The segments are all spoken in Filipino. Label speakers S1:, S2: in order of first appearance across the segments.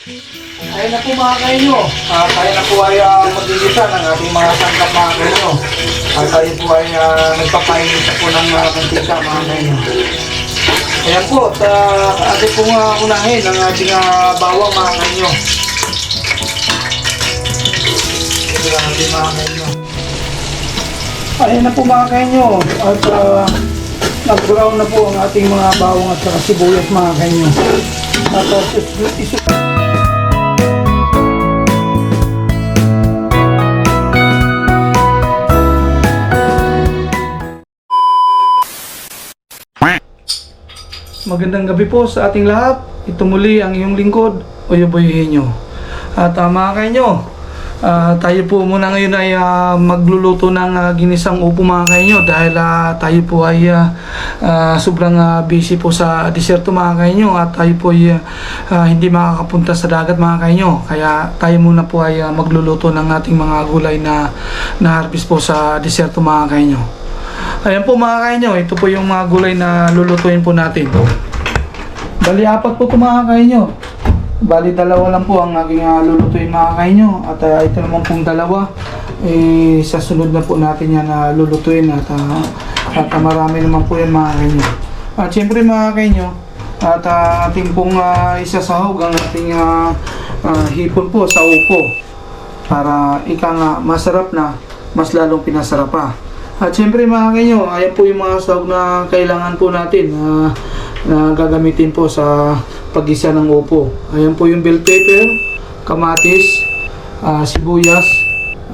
S1: Ayun na po mga kainyo. Tayo na po ay magigisa ng ating mga sangkap mga kainyo. Tayo po ay nagpapainit na po ng mantika mga kainyo. Ayan po, at ating pong unahin ang ating bawang mga kainyo. Ito lang ating mga kainyo. Ayun na po mga kainyo. At nag-brown na po ang ating mga bawang at saka sibuyas mga kainyo. At magandang gabi po sa ating lahat. Ito muli ang iyong lingkod, Uyoboy Henyo. At mga kainyo, tayo po muna ngayon ay magluluto ng ginisang upo mga kainyo dahil tayo po ay sobrang busy po sa diserto mga kainyo at tayo po ay hindi makakapunta sa dagat mga kainyo. Kaya tayo muna po ay magluluto ng ating mga gulay na harvest po sa diserto mga kainyo. Ayan po mga kainyo, ito po yung mga gulay na lulutuin po natin. Bali, apat po ito mga kainyo. Bali, dalawa lang po ang aking lulutuin mga kainyo. At ito naman pong dalawa, sa sunod na po natin yan lulutuin. At marami naman po yan mga kainyo. At syempre mga kainyo, at ating pong isasahog ang ating hipon po sa upo. Para ika nga masarap na, mas lalong pinasarap pa. At syempre mga kainyo, ayan po yung mga sahog na kailangan po natin na gagamitin po sa paggisa ng upo. Ayan po yung bell pepper, kamatis, sibuyas,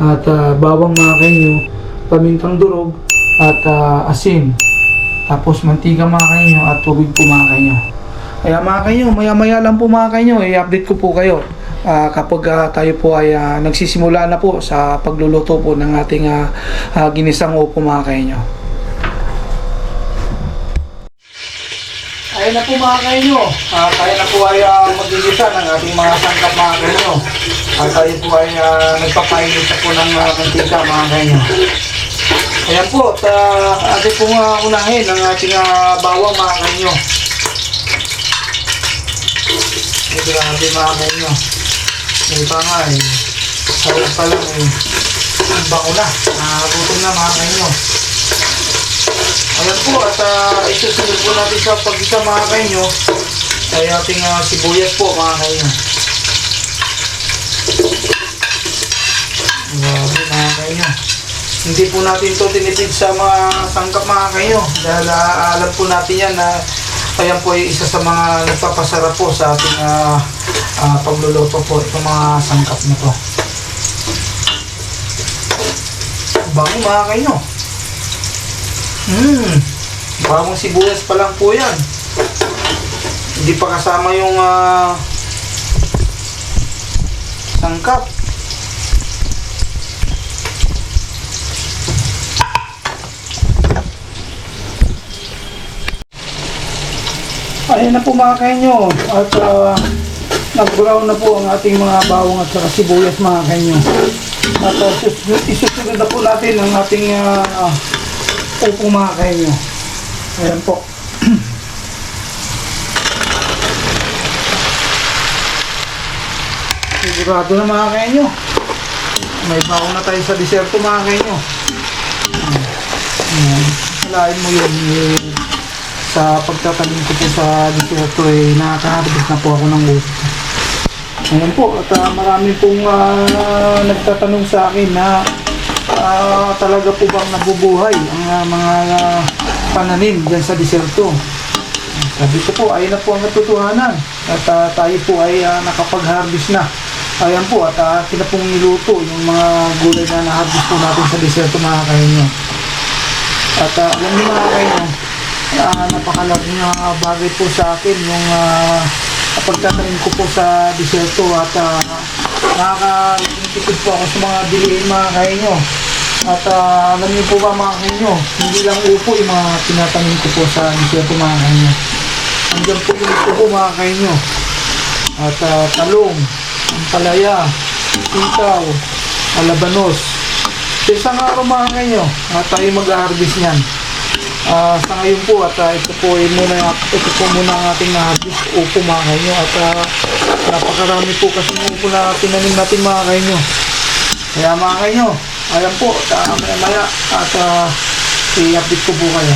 S1: at bawang mga kainyo, pamintang durog, at asin. Tapos mantika mga kainyo at tubig po mga kainyo. Kaya mga kainyo, maya-maya lang po mga kainyo, i-update ko po kayo. Kapag tayo po ay nagsisimula na po sa pagluluto po ng ating ginisang upo mga kainyo. Ayun na po mga kainyo, tayo na po ay magigisa ng ating mga sangkap mga kainyo. Tayo po ay nagpapainit na po ng mantika mga kainyo. Ayan po, at ating pong unahin ang ating bawang mga kainyo. Ito lang ating mga kainyo. May pa nga sawag pa lang ang bango na, gutom na mga kainyo. Ayan po, at isusunod po natin sa pag-isa mga kainyo ay ating sibuyas po mga kainyo. Grabe mga kainyo, hindi po natin ito tinipid sa mga sangkap mga kainyo dahil alam po natin yan na ayan po ay isa sa mga nagpapasarap po sa ating pagluluto po itong mga sangkap na to. Bango mga kainyo. Bagong sibuyas pa lang po yan. Hindi pa kasama yung sangkap. Ayan na po mga kainyo. At nag-brown na po ang ating mga bawang at saka sibuyas mga kainyo. At isusunod na po natin ang ating upo mga kainyo. Ayan po. Sigurado na mga kainyo, may bawang na tayo sa diserto mga kainyo. Halain mo yun sa pagtatanim ko po sa diserto nakaka-harvest na po ako ng gusto. Ayan po, at marami pong nagtatanong sa akin na talaga po bang nabubuhay ang mga pananim dyan sa diserto. Sabi ko po, ayun na po ang katotohanan at tayo po ay nakapag-harvest na. Ayan po, at atin na pong niluto yung mga gulay na na-harvest po natin sa diserto mga kainyo. At alam niyo mga kainyo, napakalaking bagay po sa akin yung pagtatanim ko po sa diserto at nakakatipid po ako sa mga bilihin mga kainyo. At alam niyo po ba mga kainyo, hindi lang upo yung mga tinatanim ko po sa diserto mga kainyo. Andiyan po yung upo mga kainyo. At talong, ampalaya, sitaw, alabanos. Sa isang araw mga kainyo, tayo mag-harvest niyan. sa ngayon po at ito po muna ang ating harvest upo mga kainyo at napakarami po kasi upo na tinanim natin mga kainyo. Kaya mga kainyo, ayan po, maya at i-update ko po kayo.